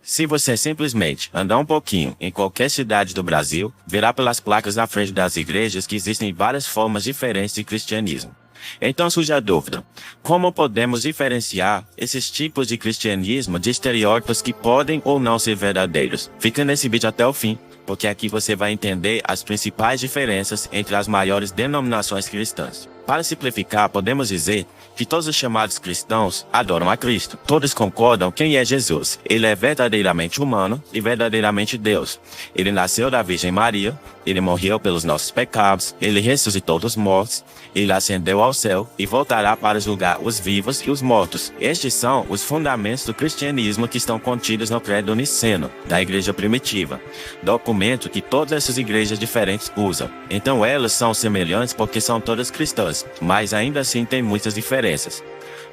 Se você simplesmente andar um pouquinho em qualquer cidade do Brasil, verá pelas placas na frente das igrejas que existem várias formas diferentes de cristianismo. Então surge a dúvida: como podemos diferenciar esses tipos de cristianismo de estereótipos que podem ou não ser verdadeiros? Fica nesse vídeo até o fim, porque aqui você vai entender as principais diferenças entre as maiores denominações cristãs. Para simplificar, podemos dizer que todos os chamados cristãos adoram a Cristo. Todos concordam quem é Jesus. Ele é verdadeiramente humano e verdadeiramente Deus. Ele nasceu da Virgem Maria, ele morreu pelos nossos pecados, ele ressuscitou dos mortos, ele ascendeu ao céu e voltará para julgar os vivos e os mortos. Estes são os fundamentos do cristianismo que estão contidos no Credo Niceno, da igreja primitiva, documento que todas essas igrejas diferentes usam. Então elas são semelhantes porque são todas cristãs, mas ainda assim tem muitas diferenças.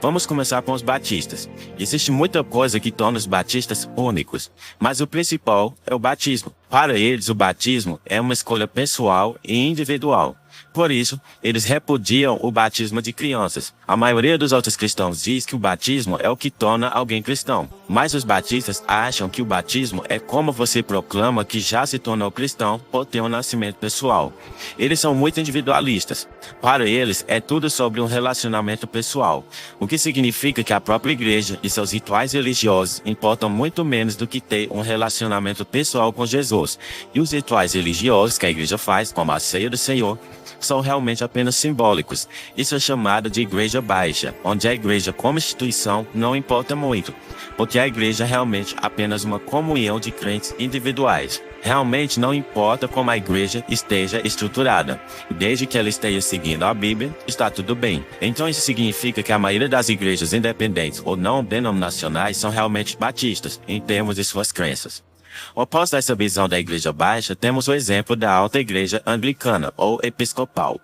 Vamos começar com os batistas. Existe muita coisa que torna os batistas únicos, mas o principal é o batismo. Para eles, o batismo é uma escolha pessoal e individual. Por isso, eles repudiam o batismo de crianças. A maioria dos outros cristãos diz que o batismo é o que torna alguém cristão. Mas os batistas acham que o batismo é como você proclama que já se tornou cristão por ter um nascimento pessoal. Eles são muito individualistas. Para eles, é tudo sobre um relacionamento pessoal, o que significa que a própria igreja e seus rituais religiosos importam muito menos do que ter um relacionamento pessoal com Jesus. E os rituais religiosos que a igreja faz, como a ceia do Senhor, são realmente apenas simbólicos. Isso é chamado de igreja baixa, onde a igreja como instituição não importa muito, porque a igreja é realmente apenas uma comunhão de crentes individuais. Realmente não importa como a igreja esteja estruturada, desde que ela esteja seguindo a Bíblia, está tudo bem. Então isso significa que a maioria das igrejas independentes ou não denominacionais são realmente batistas, em termos de suas crenças. Oposto a essa visão da igreja baixa, temos o exemplo da alta igreja anglicana ou episcopal.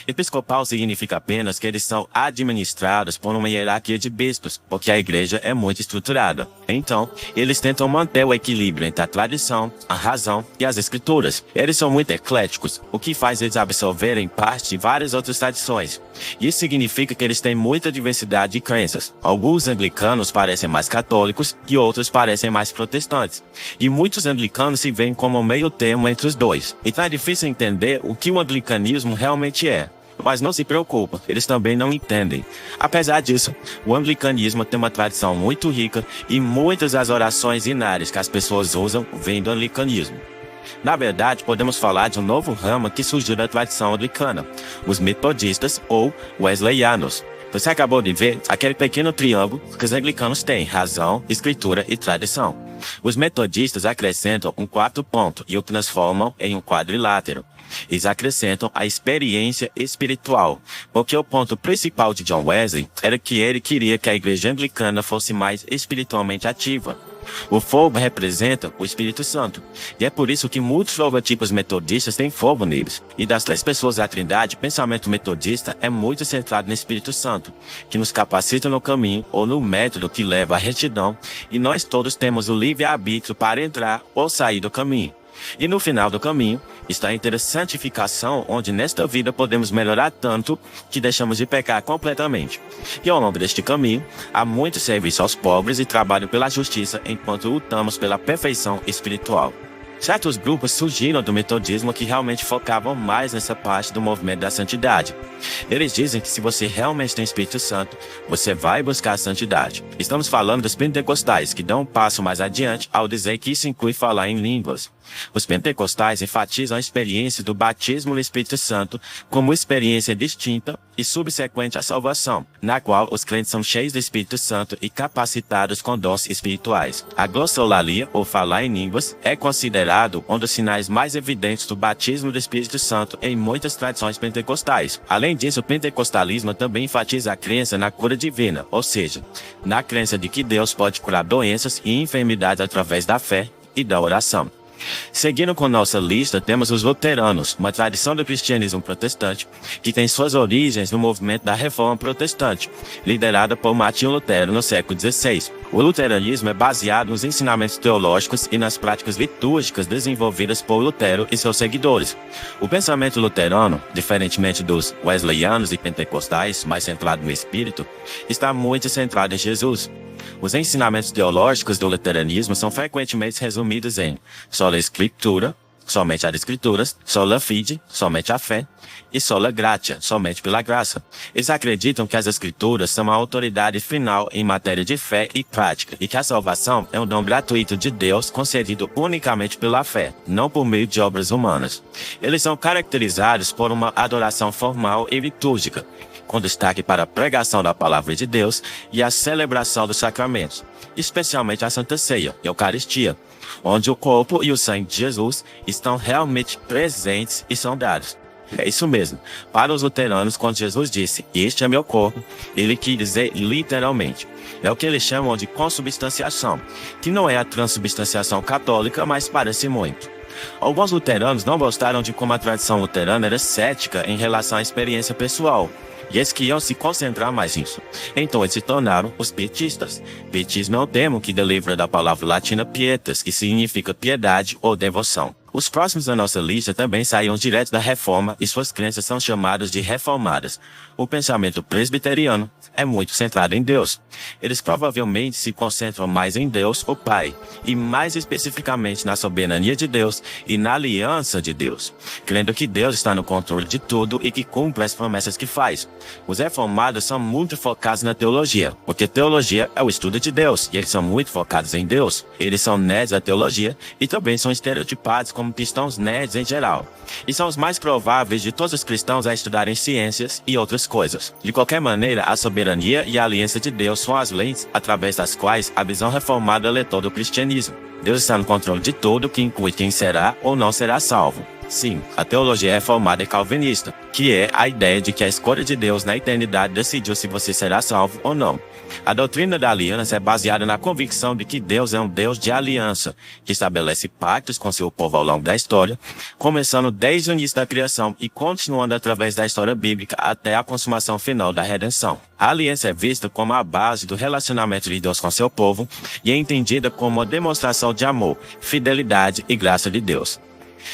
Episcopal significa apenas que eles são administrados por uma hierarquia de bispos, porque a igreja é muito estruturada. Então, eles tentam manter o equilíbrio entre a tradição, a razão e as escrituras. Eles são muito ecléticos, o que faz eles absorverem parte de várias outras tradições. Isso significa que eles têm muita diversidade de crenças. Alguns anglicanos parecem mais católicos e outros parecem mais protestantes. E muitos anglicanos se veem como um meio termo entre os dois. Então é difícil entender o que o anglicanismo realmente é. Mas não se preocupa, eles também não entendem. Apesar disso, o anglicanismo tem uma tradição muito rica e muitas das orações inárias que as pessoas usam vêm do anglicanismo. Na verdade, podemos falar de um novo ramo que surgiu da tradição anglicana, os metodistas ou wesleyanos. Você acabou de ver aquele pequeno triângulo que os anglicanos têm: razão, escritura e tradição. Os metodistas acrescentam um quarto ponto e o transformam em um quadrilátero. Eles acrescentam a experiência espiritual, porque o ponto principal de John Wesley era que ele queria que a igreja anglicana fosse mais espiritualmente ativa. O fogo representa o Espírito Santo, e é por isso que muitos logotipos metodistas têm fogo neles. E das 3 pessoas da Trindade, o pensamento metodista é muito centrado no Espírito Santo, que nos capacita no caminho ou no método que leva à retidão, e nós todos temos o livre-arbítrio para entrar ou sair do caminho. E no final do caminho está a santificação, onde nesta vida podemos melhorar tanto que deixamos de pecar completamente. E ao longo deste caminho, há muito serviço aos pobres e trabalho pela justiça enquanto lutamos pela perfeição espiritual. Certos grupos surgiram do metodismo que realmente focavam mais nessa parte do movimento da santidade. Eles dizem que se você realmente tem Espírito Santo, você vai buscar a santidade. Estamos falando dos pentecostais, que dão um passo mais adiante ao dizer que isso inclui falar em línguas. Os pentecostais enfatizam a experiência do batismo no Espírito Santo como experiência distinta e subsequente à salvação, na qual os crentes são cheios do Espírito Santo e capacitados com dons espirituais. A glossolalia, ou falar em línguas, é considerado um dos sinais mais evidentes do batismo do Espírito Santo em muitas tradições pentecostais. Além disso, o pentecostalismo também enfatiza a crença na cura divina, ou seja, na crença de que Deus pode curar doenças e enfermidades através da fé e da oração. Seguindo com nossa lista, temos os luteranos, uma tradição do cristianismo protestante que tem suas origens no movimento da Reforma Protestante, liderada por Martinho Lutero no século XVI. O luteranismo é baseado nos ensinamentos teológicos e nas práticas litúrgicas desenvolvidas por Lutero e seus seguidores. O pensamento luterano, diferentemente dos wesleyanos e pentecostais, mais centrado no espírito, está muito centrado em Jesus. Os ensinamentos teológicos do luteranismo são frequentemente resumidos em sola escritura, somente as escrituras, sola fide, somente a fé, e sola gratia, somente pela graça. Eles acreditam que as escrituras são a autoridade final em matéria de fé e prática, e que a salvação é um dom gratuito de Deus concedido unicamente pela fé, não por meio de obras humanas. Eles são caracterizados por uma adoração formal e litúrgica, com destaque para a pregação da palavra de Deus e a celebração dos sacramentos, especialmente a Santa Ceia e a Eucaristia, onde o corpo e o sangue de Jesus estão realmente presentes e são dados. É isso mesmo. Para os luteranos, quando Jesus disse, "Este é meu corpo", ele quis dizer literalmente. É o que eles chamam de consubstanciação, que não é a transubstanciação católica, mas parece muito. Alguns luteranos não gostaram de como a tradição luterana era cética em relação à experiência pessoal, e eles queriam se concentrar mais nisso. Então eles se tornaram os pietistas. Pietismo é um termo que deriva da palavra latina pietas, que significa piedade ou devoção. Os próximos da nossa lista também saíram direto da Reforma e suas crenças são chamadas de reformadas. O pensamento presbiteriano é muito centrado em Deus. Eles provavelmente se concentram mais em Deus, o Pai, e mais especificamente na soberania de Deus e na aliança de Deus, crendo que Deus está no controle de tudo e que cumpre as promessas que faz. Os reformados são muito focados na teologia, porque teologia é o estudo de Deus, e eles são muito focados em Deus. Eles são nerds da teologia e também são estereotipados como cristãos nerds em geral. E são os mais prováveis de todos os cristãos a estudarem ciências e outras coisas. De qualquer maneira, a soberania e a aliança de Deus são as lentes através das quais a visão reformada lê todo o cristianismo. Deus está no controle de tudo, que inclui quem será ou não será salvo. Sim, a teologia reformada é calvinista, que é a ideia de que a escolha de Deus na eternidade decidiu se você será salvo ou não. A doutrina da aliança é baseada na convicção de que Deus é um Deus de aliança, que estabelece pactos com seu povo ao longo da história, começando desde o início da criação e continuando através da história bíblica até a consumação final da redenção. A aliança é vista como a base do relacionamento de Deus com seu povo e é entendida como uma demonstração de amor, fidelidade e graça de Deus.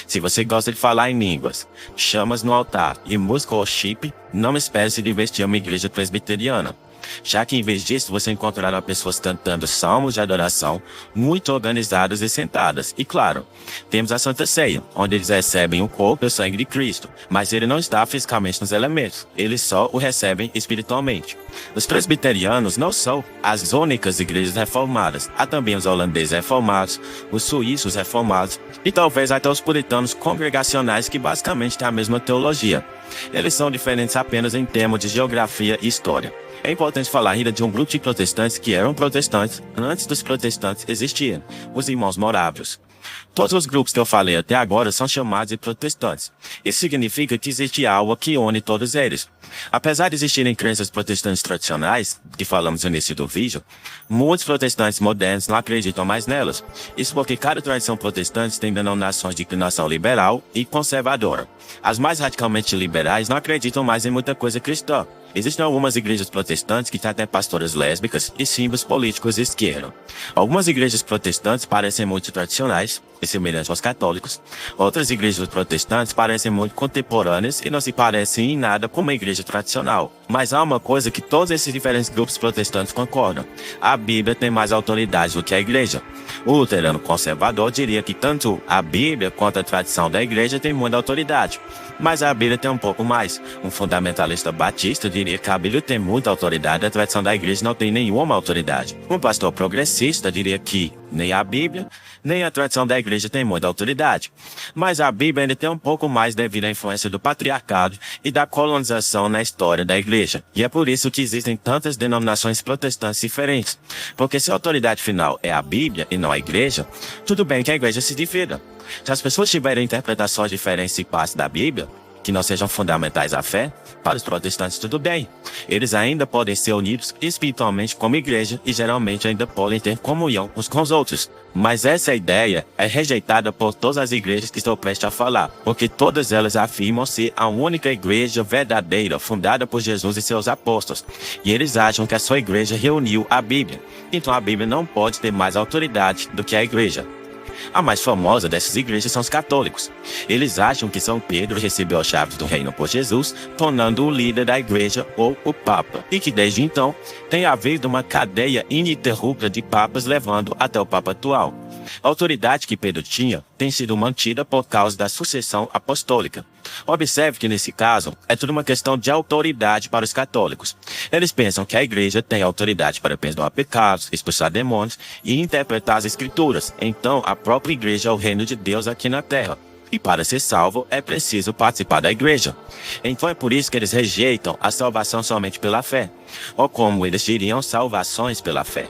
Se você gosta de falar em línguas, chamas no altar e música worship, não espere se divertir em uma igreja presbiteriana, já que em vez disso você encontrará pessoas cantando salmos de adoração muito organizadas e sentadas. E claro, temos a Santa Ceia, onde eles recebem o corpo e o sangue de Cristo, mas ele não está fisicamente nos elementos, eles só o recebem espiritualmente. Os presbiterianos não são as únicas igrejas reformadas, há também os holandeses reformados, os suíços reformados e talvez até os puritanos congregacionais que basicamente têm a mesma teologia. Eles são diferentes apenas em termos de geografia e história. É importante falar ainda de um grupo de protestantes que eram protestantes antes dos protestantes existirem, os irmãos morávios. Todos os grupos que eu falei até agora são chamados de protestantes. Isso significa que existe algo que une todos eles. Apesar de existirem crenças protestantes tradicionais, que falamos no início do vídeo, muitos protestantes modernos não acreditam mais nelas. Isso porque cada tradição protestante tem denominações de inclinação liberal e conservadora. As mais radicalmente liberais não acreditam mais em muita coisa cristã. Existem algumas igrejas protestantes que têm até pastoras lésbicas e símbolos políticos de esquerda. Algumas igrejas protestantes parecem muito tradicionais e semelhantes aos católicos. Outras igrejas protestantes parecem muito contemporâneas e não se parecem em nada com uma igreja tradicional. Mas há uma coisa que todos esses diferentes grupos protestantes concordam: a Bíblia tem mais autoridade do que a igreja. O luterano conservador diria que tanto a Bíblia quanto a tradição da igreja têm muita autoridade, mas a Bíblia tem um pouco mais. Um fundamentalista batista diria que a Bíblia tem muita autoridade e a tradição da igreja não tem nenhuma autoridade. Um pastor progressista diria que nem a Bíblia, nem a tradição da igreja tem muita autoridade. Mas a Bíblia ainda tem um pouco mais devido à influência do patriarcado e da colonização na história da igreja. E é por isso que existem tantas denominações protestantes diferentes. Porque se a autoridade final é a Bíblia e não a igreja, tudo bem que a igreja se divida. Se as pessoas tiverem interpretações diferentes de parte da Bíblia, que não sejam fundamentais à fé? Para os protestantes, tudo bem. Eles ainda podem ser unidos espiritualmente como igreja e geralmente ainda podem ter comunhão uns com os outros. Mas essa ideia é rejeitada por todas as igrejas que estou prestes a falar, porque todas elas afirmam ser a única igreja verdadeira, fundada por Jesus e seus apóstolos. E eles acham que a sua igreja reuniu a Bíblia. Então a Bíblia não pode ter mais autoridade do que a igreja. A mais famosa dessas igrejas são os católicos. Eles acham que São Pedro recebeu as chaves do reino por Jesus, tornando-o o líder da igreja ou o Papa, e que desde então tem havido uma cadeia ininterrupta de papas levando até o Papa atual. A autoridade que Pedro tinha tem sido mantida por causa da sucessão apostólica. Observe que nesse caso é tudo uma questão de autoridade para os católicos. Eles pensam que a igreja tem autoridade para perdoar pecados, expulsar demônios e interpretar as escrituras. Então a própria igreja é o reino de Deus aqui na terra. E para ser salvo é preciso participar da igreja. Então é por isso que eles rejeitam a salvação somente pela fé, ou como eles diriam, salvações pela fé.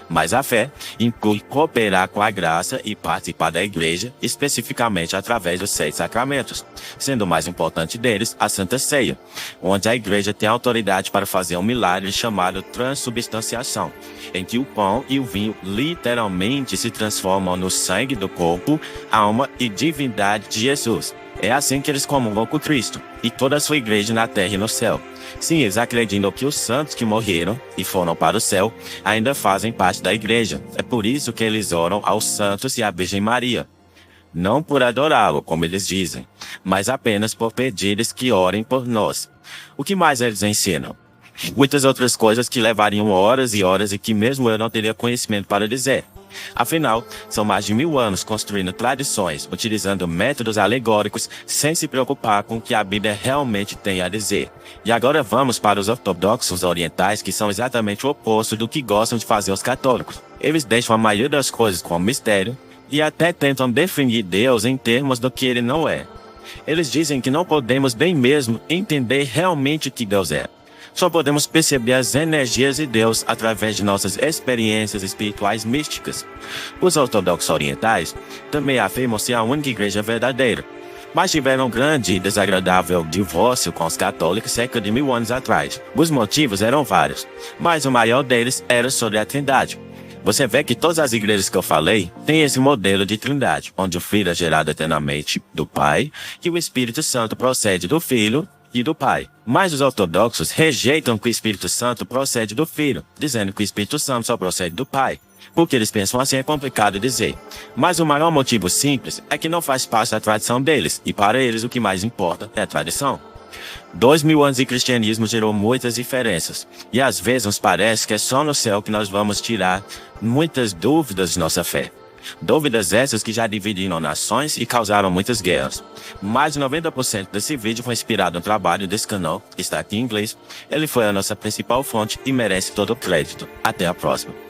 Mas a fé inclui cooperar com a graça e participar da igreja, especificamente através dos 6 sacramentos, sendo o mais importante deles a Santa Ceia, onde a igreja tem autoridade para fazer um milagre chamado transubstanciação, em que o pão e o vinho literalmente se transformam no sangue do corpo, alma e divindade de Jesus. É assim que eles comungam com Cristo e toda a sua igreja na terra e no céu. Sim, eles acreditam que os santos que morreram e foram para o céu ainda fazem parte da igreja. É por isso que eles oram aos santos e à Virgem Maria. Não por adorá-lo, como eles dizem, mas apenas por pedir-lhes que orem por nós. O que mais eles ensinam? Muitas outras coisas que levariam horas e horas e que mesmo eu não teria conhecimento para dizer. Afinal, são mais de 1000 anos construindo tradições, utilizando métodos alegóricos, sem se preocupar com o que a Bíblia realmente tem a dizer. E agora vamos para os ortodoxos orientais, que são exatamente o oposto do que gostam de fazer os católicos. Eles deixam a maioria das coisas como mistério e até tentam definir Deus em termos do que ele não é. Eles dizem que não podemos nem mesmo entender realmente o que Deus é. Só podemos perceber as energias de Deus através de nossas experiências espirituais místicas. Os ortodoxos orientais também afirmam ser a única igreja verdadeira, mas tiveram um grande e desagradável divórcio com os católicos cerca de 1000 anos atrás. Os motivos eram vários, mas o maior deles era sobre a Trindade. Você vê que todas as igrejas que eu falei têm esse modelo de trindade, onde o Filho é gerado eternamente do Pai e o Espírito Santo procede do Filho e do Pai. Mas os ortodoxos rejeitam que o Espírito Santo procede do Filho, dizendo que o Espírito Santo só procede do Pai. Porque eles pensam assim é complicado dizer. Mas o maior motivo simples é que não faz parte da tradição deles, e para eles o que mais importa é a tradição. 2000 anos de cristianismo gerou muitas diferenças, e às vezes nos parece que é só no céu que nós vamos tirar muitas dúvidas de nossa fé. Dúvidas essas que já dividiram nações e causaram muitas guerras. Mais de 90% desse vídeo foi inspirado no trabalho desse canal, que está aqui em inglês. Ele foi a nossa principal fonte e merece todo o crédito. Até a próxima.